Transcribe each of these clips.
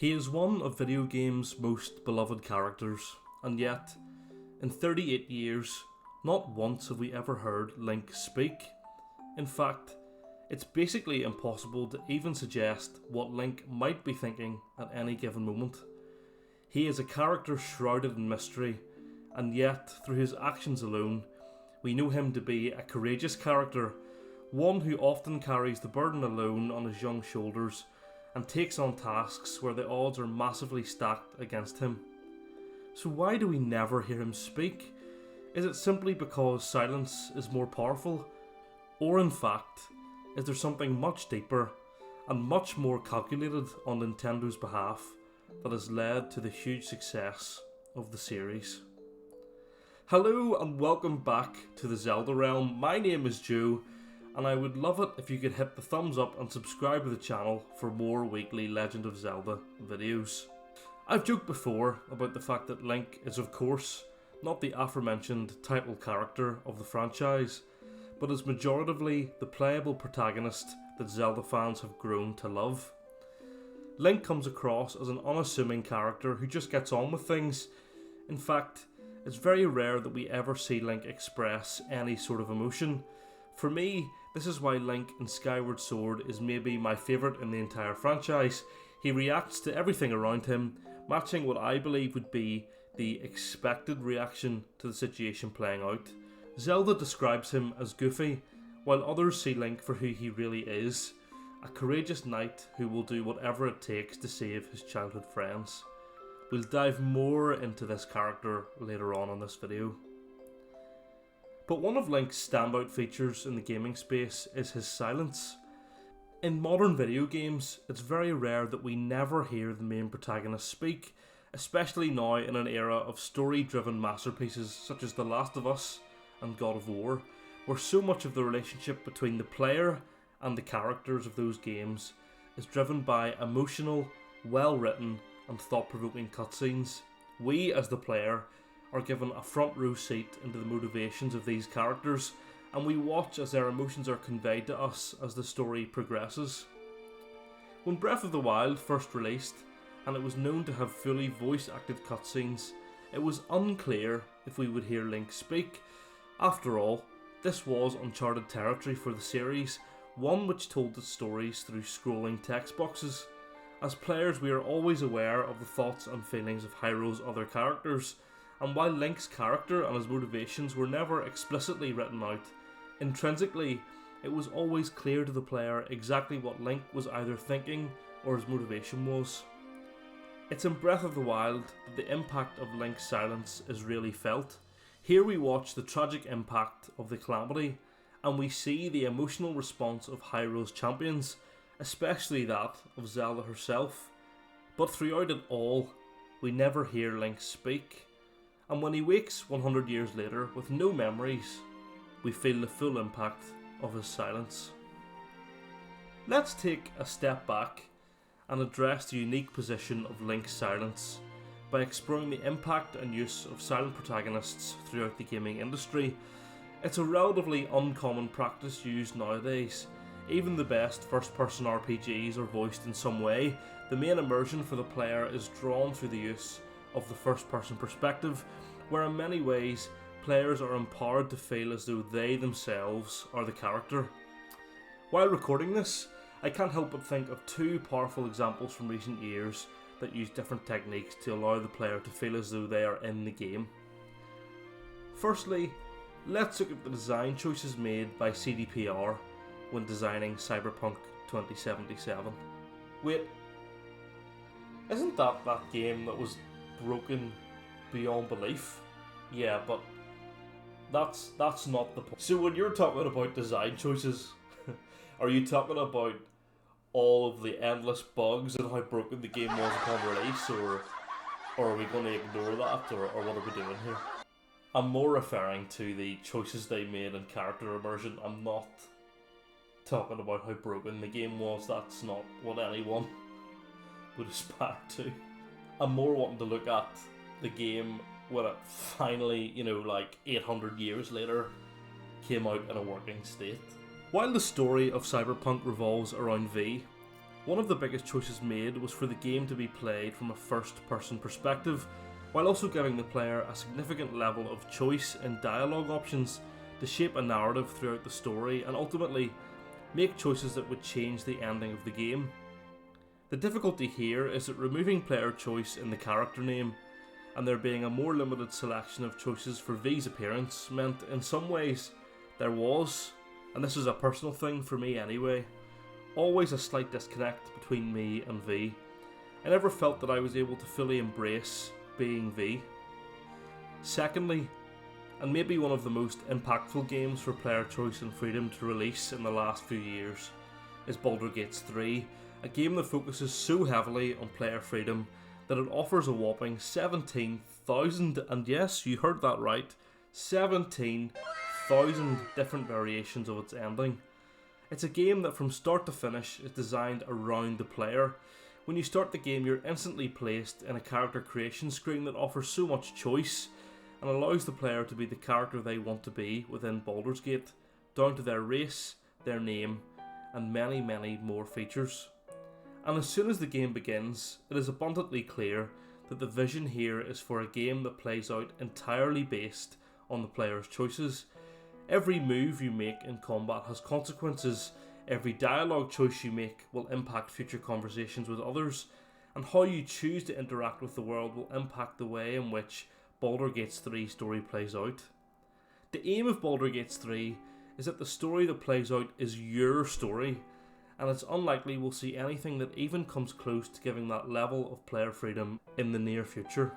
He is one of video games' most beloved characters, and yet, in 38 years, not once have we ever heard Link speak. In fact, it's basically impossible to even suggest what Link might be thinking at any given moment. He is a character shrouded in mystery, and yet, through his actions alone, we know him to be a courageous character, one who often carries the burden alone on his young shoulders and takes on tasks where the odds are massively stacked against him. So why do we never hear him speak? Is it simply because silence is more powerful? Or in fact, is there something much deeper and much more calculated on Nintendo's behalf that has led to the huge success of the series? Hello and welcome back to the Zelda realm. My name is Joe, and I would love it if you could hit the thumbs up and subscribe to the channel for more weekly Legend of Zelda videos. I've joked before about the fact that Link is of course not the aforementioned title character of the franchise, but is majoritively the playable protagonist that Zelda fans have grown to love. Link comes across as an unassuming character who just gets on with things. In fact, it's very rare that we ever see Link express any sort of emotion. For me, this is why Link in Skyward Sword is maybe my favourite in the entire franchise. He reacts to everything around him, matching what I believe would be the expected reaction to the situation playing out. Zelda describes him as goofy, while others see Link for who he really is, a courageous knight who will do whatever it takes to save his childhood friends. We'll dive more into this character later on in this video. But one of Link's standout features in the gaming space is his silence. In modern video games, it's very rare that we never hear the main protagonist speak, especially now in an era of story-driven masterpieces such as The Last of Us and God of War, where so much of the relationship between the player and the characters of those games is driven by emotional, well-written and thought-provoking cutscenes. We, as the player, are given a front row seat into the motivations of these characters, and we watch as their emotions are conveyed to us as the story progresses. When Breath of the Wild first released, and it was known to have fully voice-acted cutscenes, it was unclear if we would hear Link speak. After all, this was uncharted territory for the series, one which told its stories through scrolling text boxes. As players, we are always aware of the thoughts and feelings of Hyrule's other characters, and while Link's character and his motivations were never explicitly written out, intrinsically it was always clear to the player exactly what Link was either thinking or his motivation was. It's in Breath of the Wild that the impact of Link's silence is really felt. Here we watch the tragic impact of the calamity, and we see the emotional response of Hyrule's champions, especially that of Zelda herself. But throughout it all, we never hear Link speak. And when he wakes 100 years later with no memories, we feel the full impact of his silence. Let's take a step back and address the unique position of Link's silence by exploring the impact and use of silent protagonists throughout the gaming industry. It's a relatively uncommon practice used nowadays. Even the best first-person RPGs are voiced in some way. The main immersion for the player is drawn through the use of the first-person perspective, where in many ways players are empowered to feel as though they themselves are the character. While recording this, I can't help but think of two powerful examples from recent years that use different techniques to allow the player to feel as though they are in the game. Firstly, let's look at the design choices made by CDPR when designing Cyberpunk 2077. Wait, isn't that game that was broken beyond belief? Yeah, but that's not the point. So when you're talking about design choices, are you talking about all of the endless bugs and how broken the game was upon release, or are we going to ignore that, or what are we doing here? I'm more referring to the choices they made in character immersion. I'm not talking about how broken the game was. That's not what anyone would aspire to. I'm more wanting to look at the game when it finally, like 800 years later, came out in a working state. While the story of Cyberpunk revolves around V, One of the biggest choices made was for the game to be played from a first-person perspective, while also giving the player a significant level of choice in dialogue options to shape a narrative throughout the story and ultimately make choices that would change the ending of the game. The difficulty here is that removing player choice in the character name and there being a more limited selection of choices for V's appearance meant in some ways there was, and this is a personal thing for me anyway, always a slight disconnect between me and V. I never felt that I was able to fully embrace being V. Secondly, and maybe one of the most impactful games for player choice and freedom to release in the last few years, is Baldur's Gate 3, a game that focuses so heavily on player freedom that it offers a whopping 17,000, and yes, you heard that right, 17,000 different variations of its ending. It's a game that from start to finish is designed around the player. When you start the game, you're instantly placed in a character creation screen that offers so much choice and allows the player to be the character they want to be within Baldur's Gate, down to their race, their name, and many, many more features. And as soon as the game begins, it is abundantly clear that the vision here is for a game that plays out entirely based on the player's choices. Every move you make in combat has consequences, every dialogue choice you make will impact future conversations with others, and how you choose to interact with the world will impact the way in which Baldur's Gate 3 story plays out. The aim of Baldur's Gate 3 is that the story that plays out is your story, and it's unlikely we'll see anything that even comes close to giving that level of player freedom in the near future.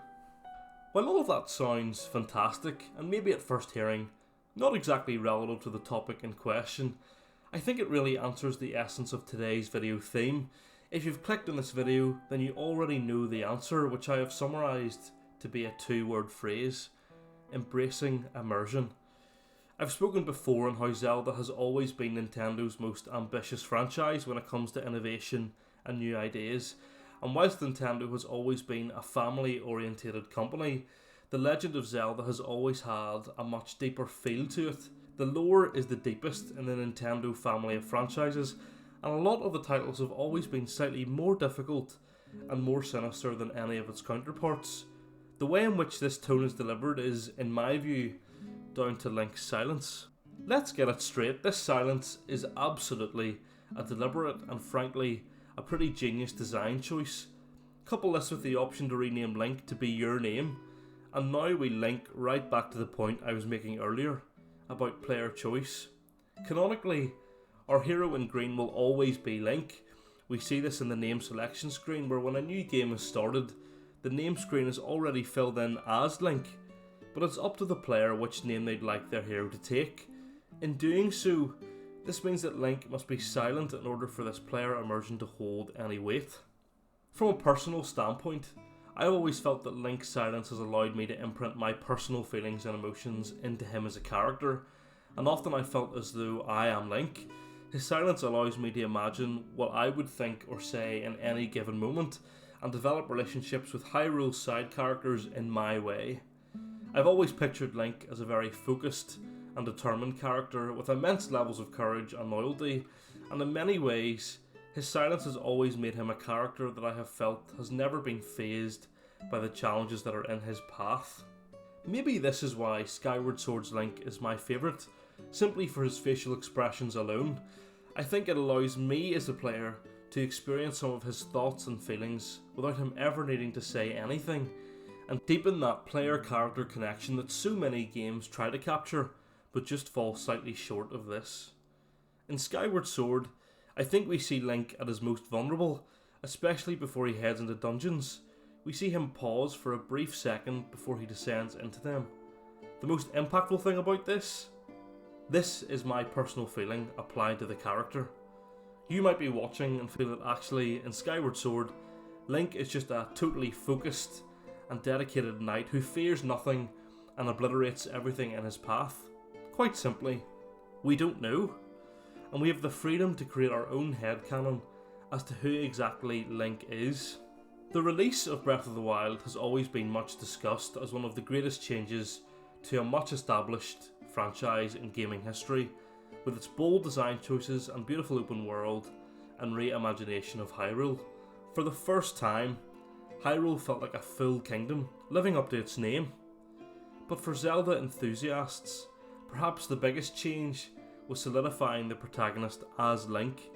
While all of that sounds fantastic, and maybe at first hearing not exactly relative to the topic in question, I think it really answers the essence of today's video theme. If you've clicked on this video, then you already know the answer, which I have summarised to be a 2-word phrase: embracing immersion. I've spoken before on how Zelda has always been Nintendo's most ambitious franchise when it comes to innovation and new ideas, and whilst Nintendo has always been a family-orientated company, The Legend of Zelda has always had a much deeper feel to it. The lore is the deepest in the Nintendo family of franchises, and a lot of the titles have always been slightly more difficult and more sinister than any of its counterparts. The way in which this tone is delivered is, in my view, down to Link's silence. Let's get it straight, this silence is absolutely a deliberate and frankly a pretty genius design choice. Couple this with the option to rename Link to be your name, and now we link right back to the point I was making earlier about player choice. Canonically, our hero in green will always be Link. We see this in the name selection screen, where when a new game is started, the name screen is already filled in as Link, but it's up to the player which name they'd like their hero to take. In doing so, this means that Link must be silent in order for this player immersion to hold any weight. From a personal standpoint, I've always felt that Link's silence has allowed me to imprint my personal feelings and emotions into him as a character, and often I felt as though I am Link. His silence allows me to imagine what I would think or say in any given moment, and develop relationships with Hyrule side characters in my way. I've always pictured Link as a very focused and determined character with immense levels of courage and loyalty, and in many ways, his silence has always made him a character that I have felt has never been fazed by the challenges that are in his path. Maybe this is why Skyward Sword's Link is my favourite, simply for his facial expressions alone. I think it allows me as a player to experience some of his thoughts and feelings without him ever needing to say anything, and deepen that player-character connection that so many games try to capture, but just fall slightly short of this. In Skyward Sword, I think we see Link at his most vulnerable, especially before he heads into dungeons. We see him pause for a brief second before he descends into them. The most impactful thing about this is my personal feeling applied to the character. You might be watching and feel that actually, in Skyward Sword, Link is just a totally focused and dedicated knight who fears nothing and obliterates everything in his path. Quite simply, we don't know, and we have the freedom to create our own headcanon as to who exactly Link is. The release of Breath of the Wild has always been much discussed as one of the greatest changes to a much established franchise in gaming history, with its bold design choices and beautiful open world, and reimagination of Hyrule. For the first time, Hyrule felt like a full kingdom, living up to its name. But for Zelda enthusiasts, perhaps the biggest change was solidifying the protagonist as Link,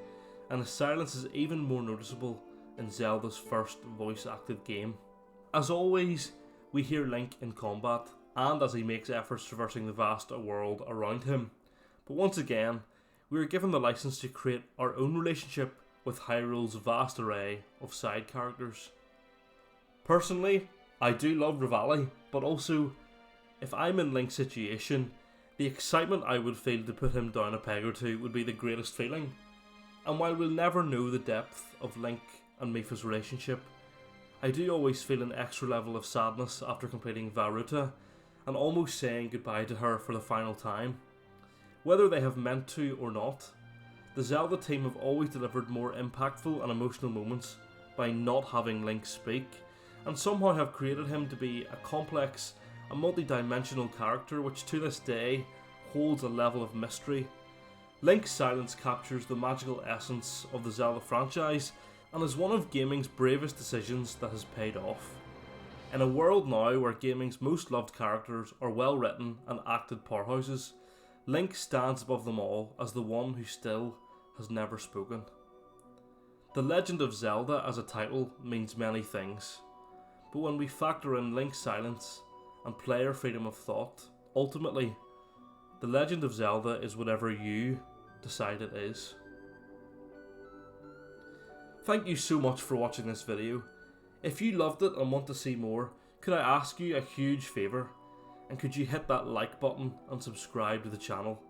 and his silence is even more noticeable in Zelda's first voice-acted game. As always, we hear Link in combat, and as he makes efforts traversing the vast world around him. But once again, we are given the license to create our own relationship with Hyrule's vast array of side characters. Personally, I do love Rivali, but also, if I'm in Link's situation, the excitement I would feel to put him down a peg or two would be the greatest feeling. And while we'll never know the depth of Link and Mipha's relationship, I do always feel an extra level of sadness after completing Vah Ruta and almost saying goodbye to her for the final time. Whether they have meant to or not, the Zelda team have always delivered more impactful and emotional moments by not having Link speak, and somehow have created him to be a complex and multi-dimensional character which to this day holds a level of mystery. Link's silence captures the magical essence of the Zelda franchise and is one of gaming's bravest decisions that has paid off. In a world now where gaming's most loved characters are well written and acted powerhouses, Link stands above them all as the one who still has never spoken. The Legend of Zelda as a title means many things, but when we factor in Link's silence and player freedom of thought, ultimately, The Legend of Zelda is whatever you decide it is. Thank you so much for watching this video. If you loved it and want to see more, could I ask you a huge favour? And could you hit that like button and subscribe to the channel?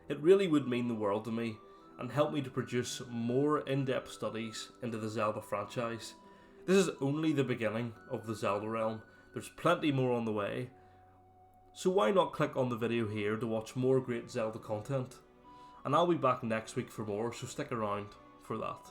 It really would mean the world to me and help me to produce more in-depth studies into the Zelda franchise. This is only the beginning of the Zelda realm. There's plenty more on the way. So why not click on the video here to watch more great Zelda content? And I'll be back next week for more, so stick around for that.